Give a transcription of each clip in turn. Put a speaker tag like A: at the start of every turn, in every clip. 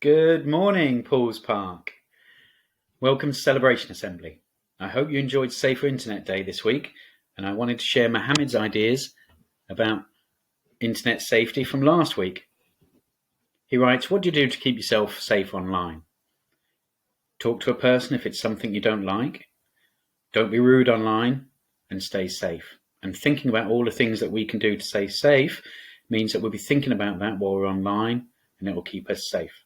A: Good morning, Paul's Park. Welcome to Celebration Assembly. I hope you enjoyed Safer Internet Day this week, and I wanted to share Mohammed's ideas about internet safety from last week. He writes, what do you do to keep yourself safe online? Talk to a person if it's something you don't like. Don't be rude online, and stay safe. And thinking about all the things that we can do to stay safe means that we'll be thinking about that while we're online, and it will keep us safe.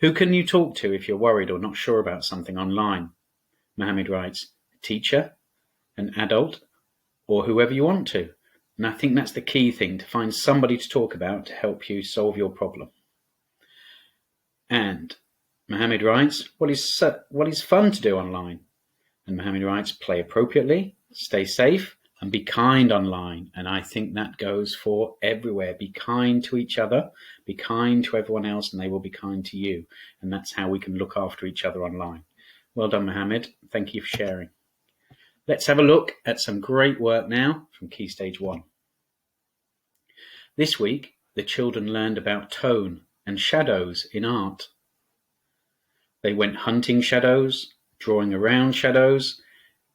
A: Who can you talk to if you're worried or not sure about something online? Mohammed writes, a teacher, an adult, or whoever you want to. And I think that's the key thing, to find somebody to talk about to help you solve your problem. And Mohammed writes, what is fun to do online? And Mohammed writes, play appropriately, stay safe, and be kind online. And I think that goes for everywhere. Be kind to each other, be kind to everyone else, and they will be kind to you. And that's how we can look after each other online. Well done, Mohammed. Thank you for sharing. Let's have a look at some great work now from Key Stage 1. This week, the children learned about tone and shadows in art. They went hunting shadows, drawing around shadows,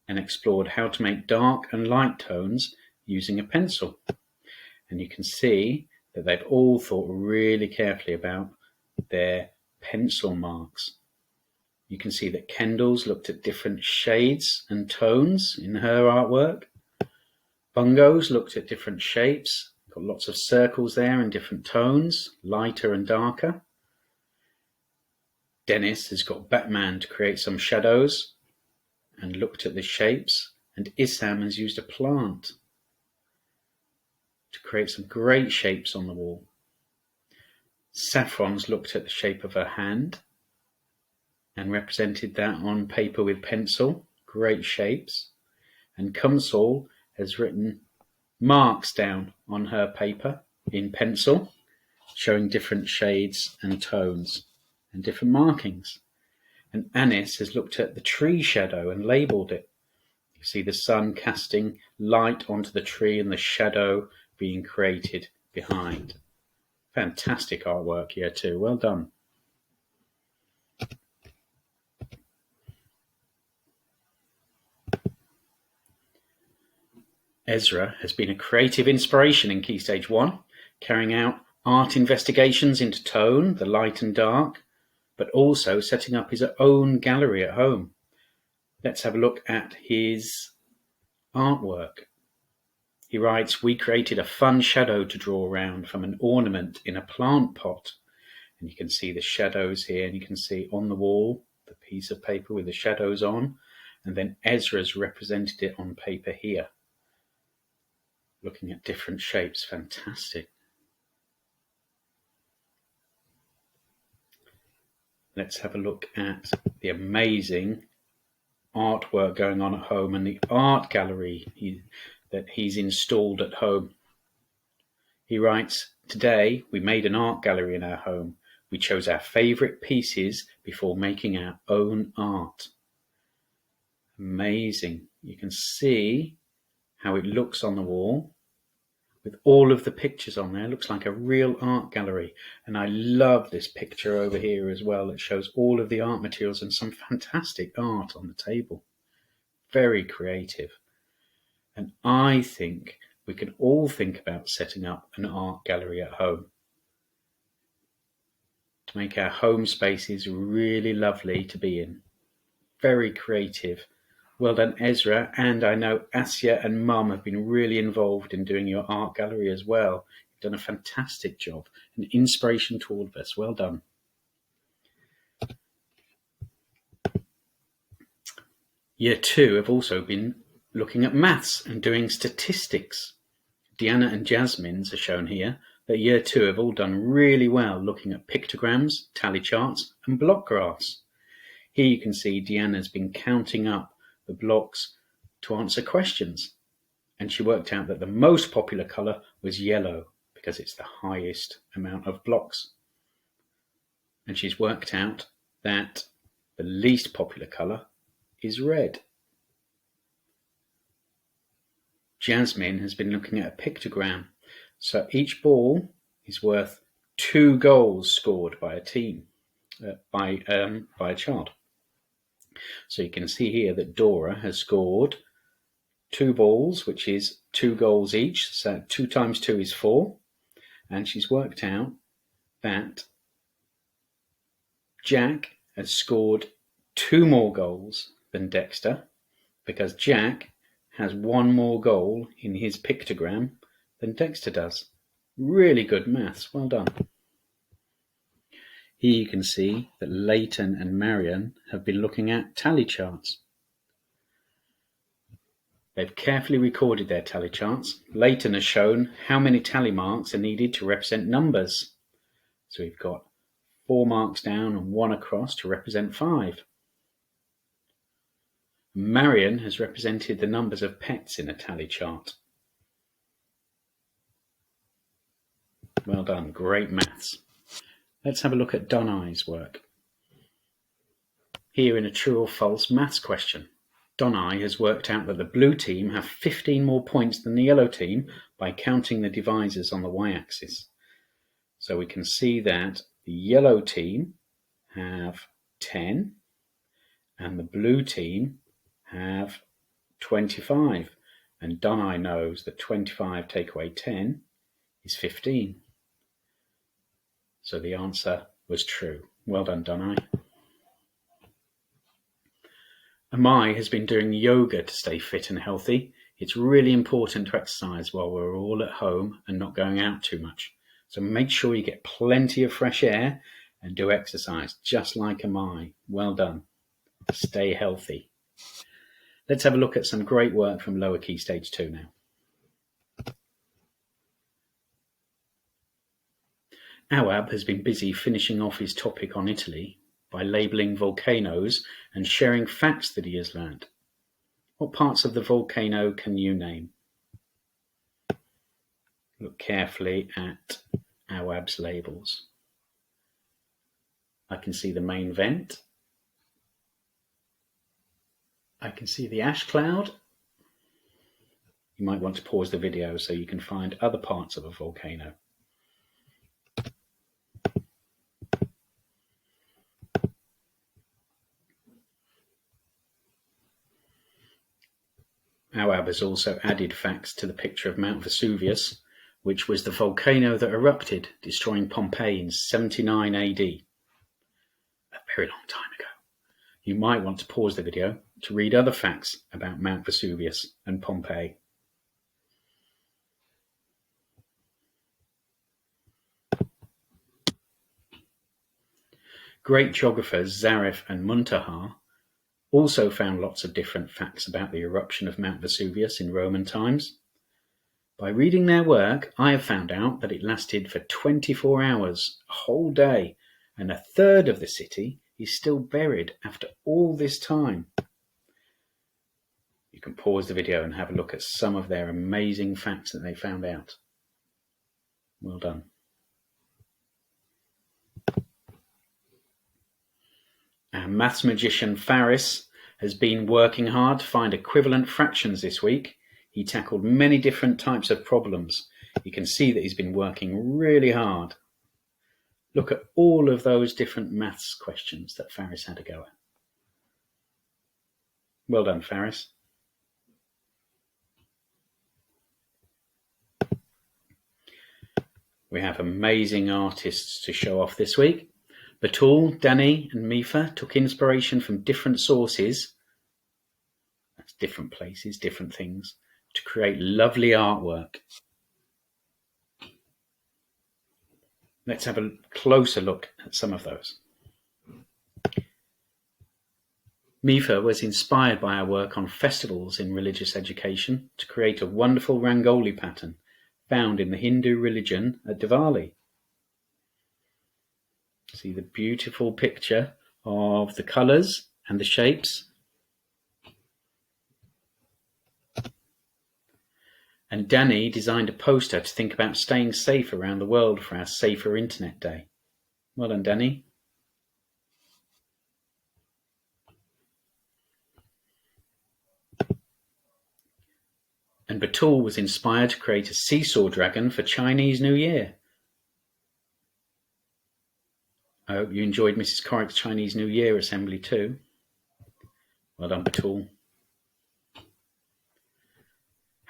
A: and explored how to make dark and light tones using a pencil. And you can see that they've all thought really carefully about their pencil marks. You can see that Kendall's looked at different shades and tones in her artwork. Bungo's looked at different shapes, got lots of circles there in different tones, lighter and darker. Dennis has got Batman to create some shadows and looked at the shapes, and Issam has used a plant to create some great shapes on the wall. Saffron's looked at the shape of her hand and represented that on paper with pencil, great shapes. And Kumsal has written marks down on her paper in pencil, showing different shades and tones and different markings. And Anis has looked at the tree shadow and labelled it. You see the sun casting light onto the tree and the shadow being created behind. Fantastic artwork here too. Well done. Ezra has been a creative inspiration in Key Stage 1, carrying out art investigations into tone, the light and dark, but also setting up his own gallery at home. Let's have a look at his artwork. He writes, we created a fun shadow to draw around from an ornament in a plant pot. And you can see the shadows here, and you can see on the wall the piece of paper with the shadows on, and then Ezra's represented it on paper here, looking at different shapes. Fantastic. Let's have a look at the amazing artwork going on at home and the art gallery that he's installed at home. He writes, today we made an art gallery in our home. We chose our favourite pieces before making our own art. Amazing. You can see how it looks on the wall with all of the pictures on there. It looks like a real art gallery. And I love this picture over here as well. It shows all of the art materials and some fantastic art on the table. Very creative. And I think we can all think about setting up an art gallery at home to make our home spaces really lovely to be in. Very creative. Well done, Ezra, and I know Asya and Mum have been really involved in doing your art gallery as well. You've done a fantastic job, an inspiration to all of us. Well done. Year 2 have also been looking at maths and doing statistics. Deanna and Jasmine's are shown here, that Year 2 have all done really well looking at pictograms, tally charts, and block graphs. Here you can see Deanna's been counting up the blocks to answer questions, and she worked out that the most popular colour was yellow because it's the highest amount of blocks, and she's worked out that the least popular colour is red. Jasmine has been looking at a pictogram, so each ball is worth 2 goals scored by a team. by a child. So you can see here that Dora has scored 2 balls, which is 2 goals each. So 2 times 2 is 4. And she's worked out that Jack has scored 2 more goals than Dexter, because Jack has 1 more goal in his pictogram than Dexter does. Really good maths, well done. Here you can see that Leighton and Marion have been looking at tally charts. They've carefully recorded their tally charts. Leighton has shown how many tally marks are needed to represent numbers. So we've got 4 marks down and 1 across to represent 5. Marion has represented the numbers of pets in a tally chart. Well done, great maths. Let's have a look at Donai's work. Here in a true or false maths question. Donai has worked out that the blue team have 15 more points than the yellow team by counting the divisors on the y-axis. So we can see that the yellow team have 10 and the blue team have 25. And Donai knows that 25 take away 10 is 15. So the answer was true. Well done, Donai. Amai has been doing yoga to stay fit and healthy. It's really important to exercise while we're all at home and not going out too much. So make sure you get plenty of fresh air and do exercise, just like Amai. Well done. Stay healthy. Let's have a look at some great work from Lower Key Stage 2 now. Awab has been busy finishing off his topic on Italy by labelling volcanoes and sharing facts that he has learnt. What parts of the volcano can you name? Look carefully at Awab's labels. I can see the main vent. I can see the ash cloud. You might want to pause the video so you can find other parts of a volcano. Awab has also added facts to the picture of Mount Vesuvius, which was the volcano that erupted, destroying Pompeii in 79 AD. A very long time ago. You might want to pause the video to read other facts about Mount Vesuvius and Pompeii. Great geographers Zarif and Muntaha also found lots of different facts about the eruption of Mount Vesuvius in Roman times. By reading their work, I have found out that it lasted for 24 hours, a whole day, and 1/3 of the city is still buried after all this time. You can pause the video and have a look at some of their amazing facts that they found out. Well done. Our maths magician Faris has been working hard to find equivalent fractions this week. He tackled many different types of problems. You can see that he's been working really hard. Look at all of those different maths questions that Faris had a go at. Well done, Faris. We have amazing artists to show off this week. Batul, Danny and Mifa took inspiration from different sources, that's different places, different things, to create lovely artwork. Let's have a closer look at some of those. Mifa was inspired by our work on festivals in religious education to create a wonderful Rangoli pattern found in the Hindu religion at Diwali. See the beautiful picture of the colours and the shapes. And Danny designed a poster to think about staying safe around the world for our Safer Internet Day. Well done, Danny. And Batul was inspired to create a seesaw dragon for Chinese New Year. I hope you enjoyed Mrs. Corrick's Chinese New Year assembly too. Well done, Patul.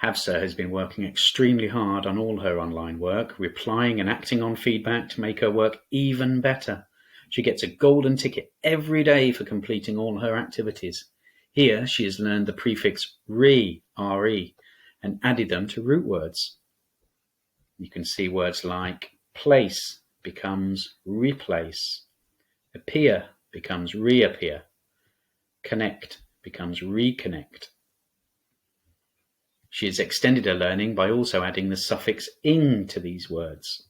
A: Hafsa has been working extremely hard on all her online work, replying and acting on feedback to make her work even better. She gets a golden ticket every day for completing all her activities. Here she has learned the prefix re, R-E, and added them to root words. You can see words like place becomes replace, appear becomes reappear, connect becomes reconnect. She has extended her learning by also adding the suffix ing to these words.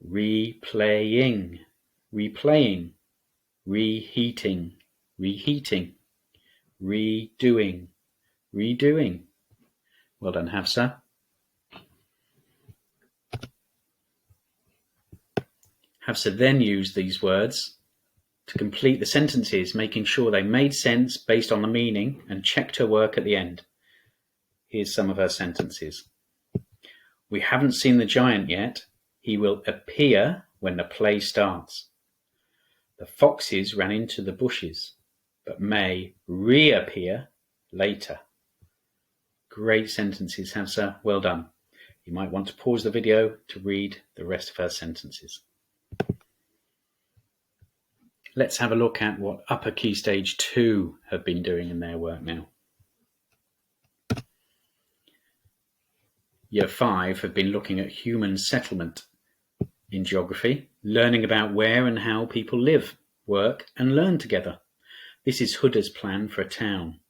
A: Replaying, replaying, reheating, reheating, redoing, redoing. Well done, Hafsa. Hafsa then used these words to complete the sentences, making sure they made sense based on the meaning, and checked her work at the end. Here's some of her sentences. We haven't seen the giant yet. He will appear when the play starts. The foxes ran into the bushes, but may reappear later. Great sentences, Hafsa. Well done. You might want to pause the video to read the rest of her sentences. Let's have a look at what Upper Key Stage 2 have been doing in their work now. Year 5 have been looking at human settlement in geography, learning about where and how people live, work and learn together. This is Huda's plan for a town.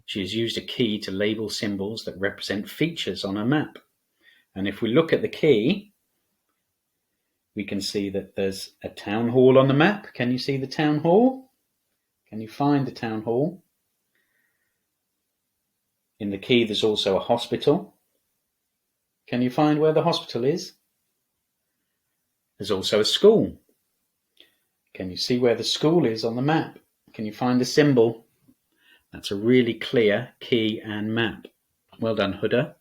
A: She has used a key to label symbols that represent features on a map. And if we look at the key, we can see that there's a town hall on the map. Can you see the town hall? Can you find the town hall? In the key there's also a hospital. Can you find where the hospital is? There's also a school. Can you see where the school is on the map? Can you find the symbol? That's a really clear key and map. Well done, Huda.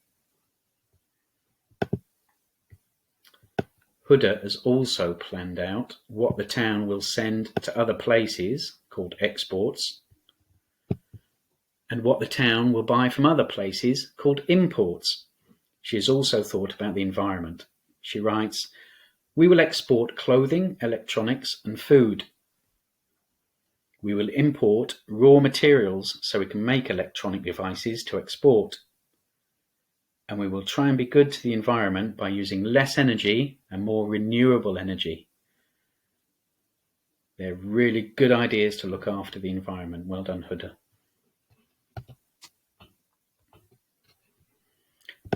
A: Huda has also planned out what the town will send to other places, called exports, and what the town will buy from other places, called imports. She has also thought about the environment. She writes, "We will export clothing, electronics and food. We will import raw materials so we can make electronic devices to export. And we will try and be good to the environment by using less energy and more renewable energy." They're really good ideas to look after the environment. Well done, Huda.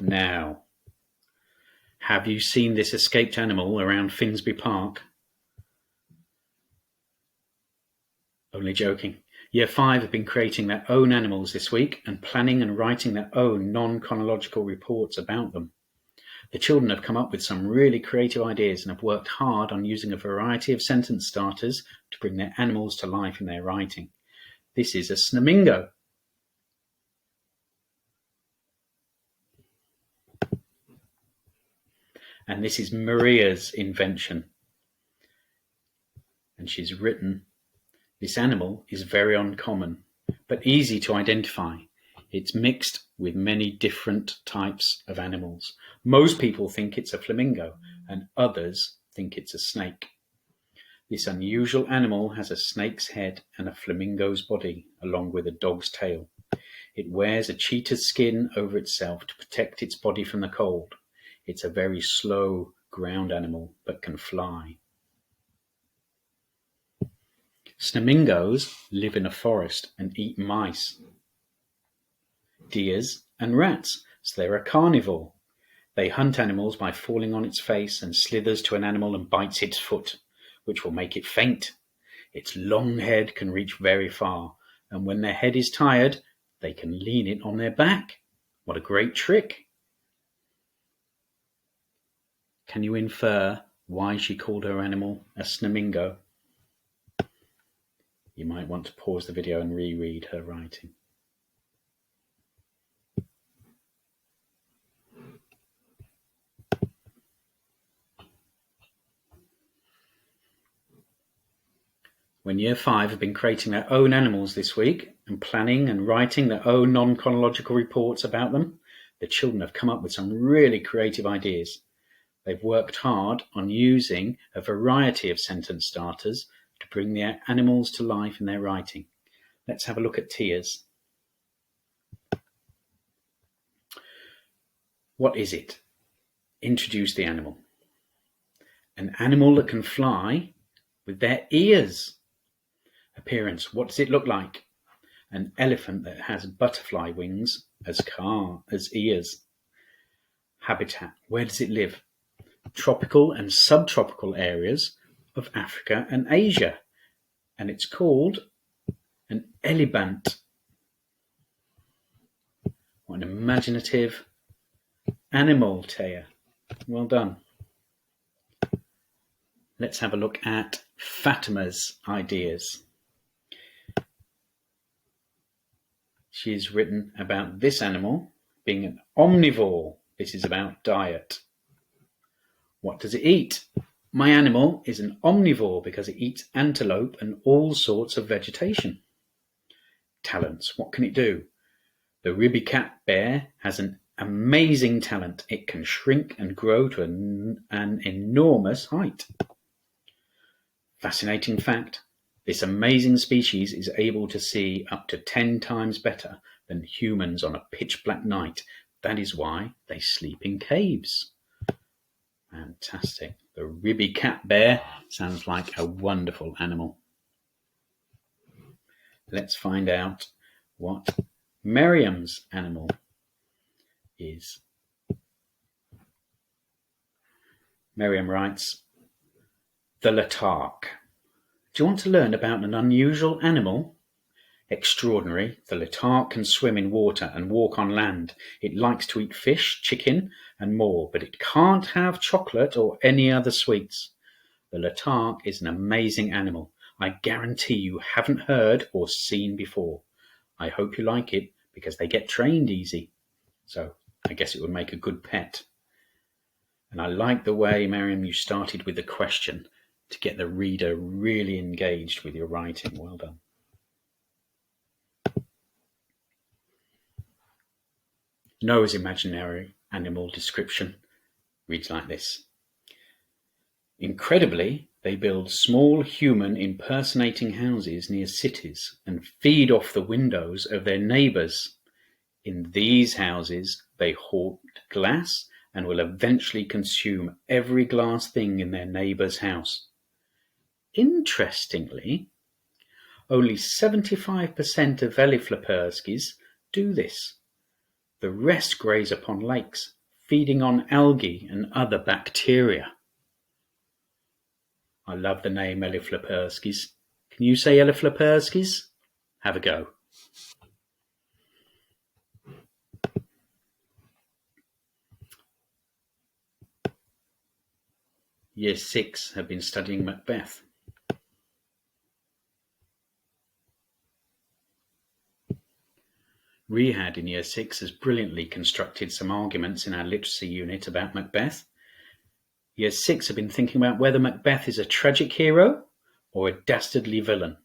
A: Now, have you seen this escaped animal around Finsbury Park? Only joking. Year 5 have been creating their own animals this week and planning and writing their own non-chronological reports about them. The children have come up with some really creative ideas and have worked hard on using a variety of sentence starters to bring their animals to life in their writing. This is a snamingo. And this is Maria's invention. And she's written, "This animal is very uncommon, but easy to identify. It's mixed with many different types of animals. Most people think it's a flamingo, and others think it's a snake. This unusual animal has a snake's head and a flamingo's body, along with a dog's tail. It wears a cheetah's skin over itself to protect its body from the cold. It's a very slow ground animal, but can fly." Flamingos live in a forest and eat mice, deers and rats, so they're a carnivore. They hunt animals by falling on its face and slithers to an animal and bites its foot, which will make it faint. Its long head can reach very far, and when their head is tired, they can lean it on their back. What a great trick! Can you infer why she called her animal a snamingo? You might want to pause the video and reread her writing. when Year 5 have been creating their own animals this week and planning and writing their own non-chronological reports about them, the children have come up with some really creative ideas. They've worked hard on using a variety of sentence starters to bring their animals to life in their writing. Let's have a look at Tia's. What is it? Introduce the animal. An animal that can fly with their ears. Appearance, what does it look like? An elephant that has butterfly wings as ears. Habitat, where does it live? Tropical and subtropical areas of Africa and Asia. And it's called an elephant. What an imaginative animal, Taya. Well done. Let's have a look at Fatima's ideas. She's written about this animal being an omnivore. This is about diet. What does it eat? My animal is an omnivore because it eats antelope and all sorts of vegetation. Talents. What can it do? The Ribby cat bear has an amazing talent. It can shrink and grow to an enormous height. Fascinating fact. This amazing species is able to see up to 10 times better than humans on a pitch black night. That is why they sleep in caves. Fantastic. The Ribby cat bear sounds like a wonderful animal. Let's find out what Miriam's animal is. Miriam writes, the Latark. Do you want to learn about an unusual animal? Extraordinary, the Latark can swim in water and walk on land. It likes to eat fish, chicken, and more, but it can't have chocolate or any other sweets. The Latark is an amazing animal. I guarantee you haven't heard or seen before. I hope you like it because they get trained easy. So I guess it would make a good pet. And I like the way, Miriam, you started with the question to get the reader really engaged with your writing. Well done. Noah's imaginary animal description reads like this. Incredibly, they build small human impersonating houses near cities and feed off the windows of their neighbours. In these houses, they hoard glass and will eventually consume every glass thing in their neighbour's house. Interestingly, only 75% of Elefleperskis do this. The rest graze upon lakes, feeding on algae and other bacteria. I love the name Elefleperskis. Can you say Elefleperskis? Have a go. Year 6 have been studying Macbeth. Rehad in Year 6 has brilliantly constructed some arguments in our literacy unit about Macbeth. Year 6 have been thinking about whether Macbeth is a tragic hero or a dastardly villain.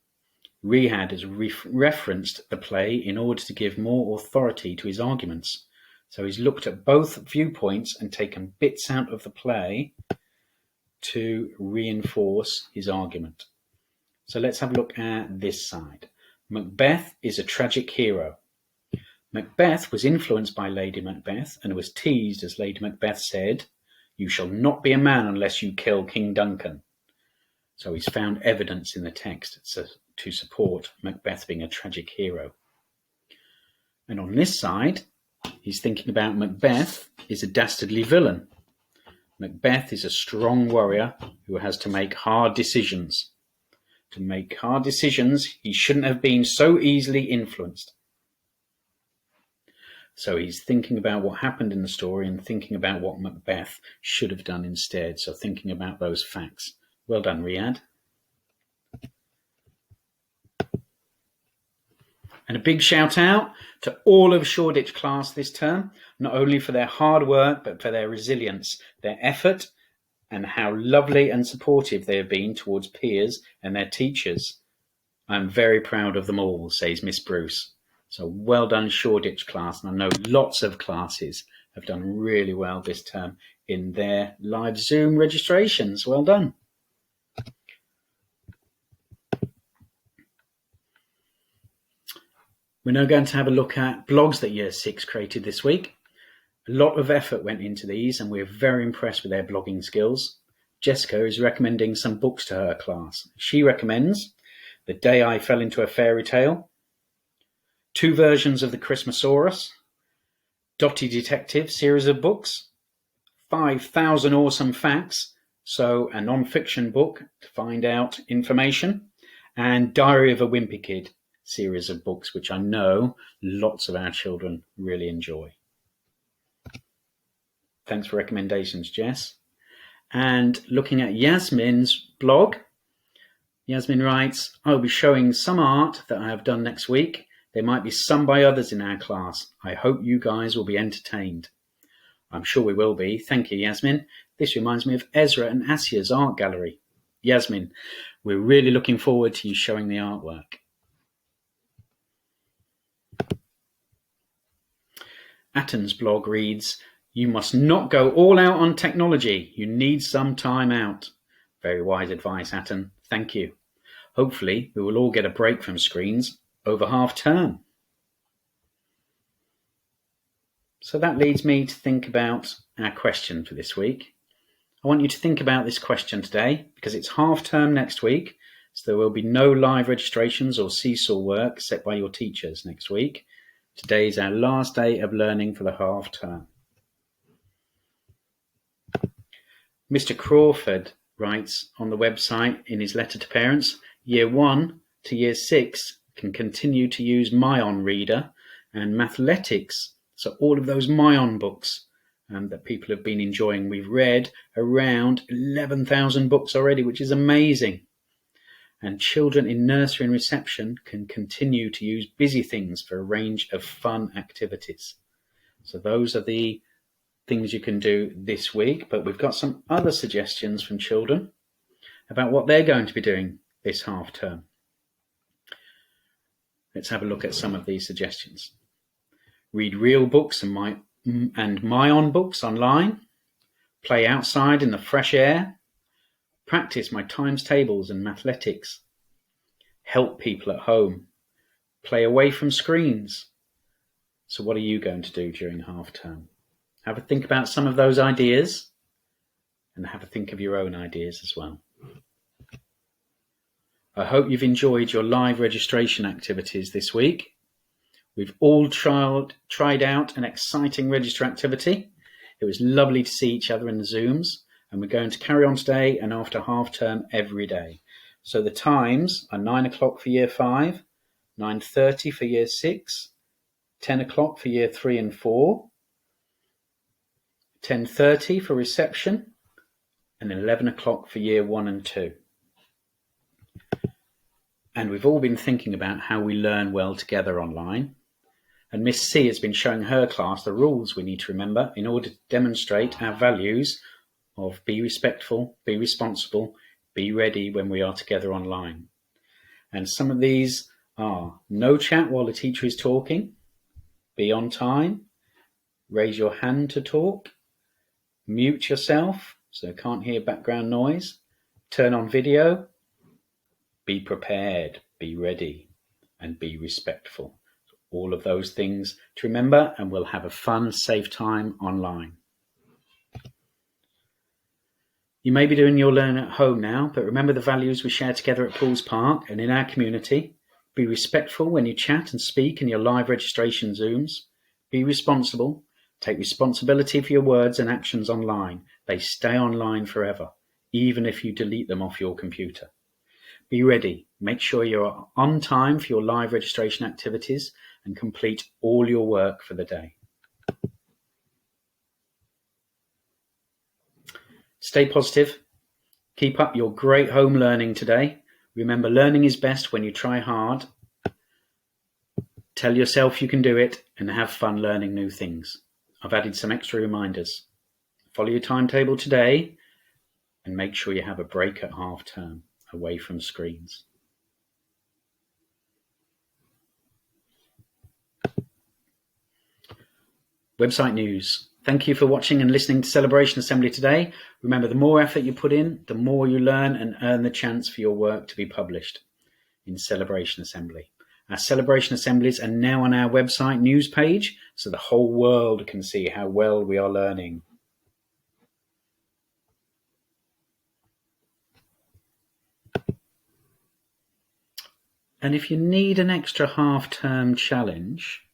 A: Rehad has referenced the play in order to give more authority to his arguments. So he's looked at both viewpoints and taken bits out of the play to reinforce his argument. So let's have a look at this side. Macbeth is a tragic hero. Macbeth was influenced by Lady Macbeth and was teased as Lady Macbeth said, "You shall not be a man unless you kill King Duncan." So he's found evidence in the text to support Macbeth being a tragic hero. And on this side, he's thinking about Macbeth is a dastardly villain. Macbeth is a strong warrior who has to make hard decisions. To make hard decisions, he shouldn't have been so easily influenced. So he's thinking about what happened in the story and thinking about what Macbeth should have done instead. So thinking about those facts. Well done, Riyadh. And a big shout out to all of Shoreditch class this term, not only for their hard work, but for their resilience, their effort, and how lovely and supportive they have been towards peers and their teachers. I'm very proud of them all, says Miss Bruce. So well done, Shoreditch class. And I know lots of classes have done really well this term in their live Zoom registrations. Well done. We're now going to have a look at blogs that Year 6 created this week. A lot of effort went into these and we're very impressed with their blogging skills. Jessica is recommending some books to her class. She recommends The Day I Fell into a Fairy Tale, 2 versions of the Christmasaurus, Dotty Detective series of books, 5,000 Awesome Facts, so a non-fiction book to find out information, and Diary of a Wimpy Kid series of books, which I know lots of our children really enjoy. Thanks for recommendations, Jess. And looking at Yasmin's blog, Yasmin writes, I'll be showing some art that I have done next week. There might be some by others in our class. I hope you guys will be entertained. I'm sure we will be. Thank you, Yasmin. This reminds me of Ezra and Asia's art gallery. Yasmin, we're really looking forward to you showing the artwork. Atten's blog reads, you must not go all out on technology. You need some time out. Very wise advice, Atten. Thank you. Hopefully, we will all get a break from screens over half term. So that leads me to think about our question for this week. I want you to think about this question today because it's half term next week, so there will be no live registrations or seesaw work set by your teachers next week. Today is our last day of learning for the half term. Mr. Crawford writes on the website in his letter to parents, Year 1 to Year 6 can continue to use Myon Reader and Mathletics. So all of those Myon books that people have been enjoying. We've read around 11,000 books already, which is amazing. And children in nursery and reception can continue to use Busy Things for a range of fun activities. So those are the things you can do this week, but we've got some other suggestions from children about what they're going to be doing this half term. Let's have a look at some of these suggestions. Read real books and Myon books online, play outside in the fresh air, practice my times tables and Mathletics, help people at home, play away from screens. So what are you going to do during half term? Have a think about some of those ideas and have a think of your own ideas as well. I hope you've enjoyed your live registration activities this week. We've all tried out an exciting register activity. It was lovely to see each other in the Zooms, and we're going to carry on today and after half term every day. So the times are 9 o'clock for Year 5, 9:30 for Year 6, 10 o'clock for Year 3 and 4, 10:30 for reception, and 11 o'clock for Year 1 and 2. And we've all been thinking about how we learn well together online. And Miss C has been showing her class the rules we need to remember in order to demonstrate our values of be respectful, be responsible, be ready when we are together online. And some of these are no chat while the teacher is talking, be on time, raise your hand to talk, mute yourself so can't hear background noise, turn on video, be prepared, be ready, and be respectful. All of those things to remember, and we'll have a fun, safe time online. You may be doing your learning at home now, but remember the values we share together at Pools Park and in our community. Be respectful when you chat and speak in your live registration Zooms. Be responsible. Take responsibility for your words and actions online. They stay online forever, even if you delete them off your computer. Be ready. Make sure you're on time for your live registration activities and complete all your work for the day. Stay positive. Keep up your great home learning today. Remember, learning is best when you try hard. Tell yourself you can do it and have fun learning new things. I've added some extra reminders. Follow your timetable today and make sure you have a break at half term away from screens. Website news. Thank you for watching and listening to Celebration Assembly today. Remember, the more effort you put in, the more you learn and earn the chance for your work to be published in Celebration Assembly. Our Celebration Assemblies are now on our website news page, so the whole world can see how well we are learning. And if you need an extra half-term challenge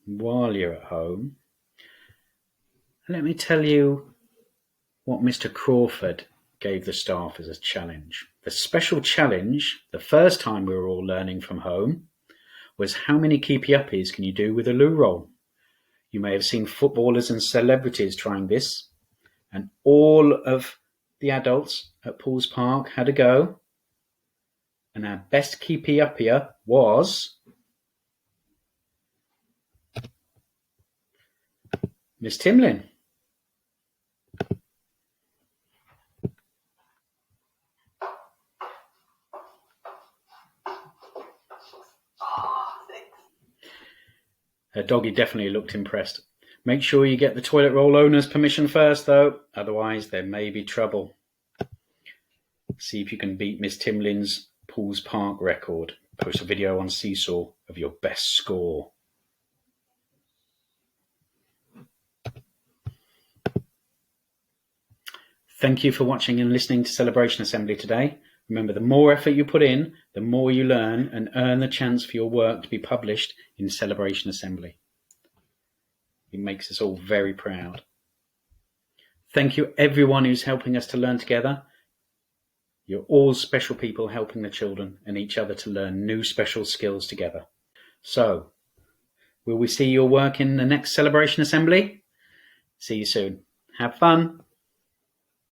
A: while you're at home, let me tell you what Mr. Crawford gave the staff as a challenge. The special challenge, the first time we were all learning from home, was how many keepy-uppies can you do with a loo roll? You may have seen footballers and celebrities trying this, and all of the adults at Paul's Park had a go, and our best keepy-uppier was Miss Timlin. Her doggy definitely looked impressed. Make sure you get the toilet roll owner's permission first, though, otherwise there may be trouble. See if you can beat Miss Timlin's Paul's Park record. Post a video on Seesaw of your best score. Thank you for watching and listening to Celebration Assembly today. Remember, the more effort you put in, the more you learn and earn the chance for your work to be published in Celebration Assembly. It makes us all very proud. Thank you everyone who's helping us to learn together. You're all special people helping the children and each other to learn new special skills together. So, will we see your work in the next Celebration Assembly? See you soon. Have fun.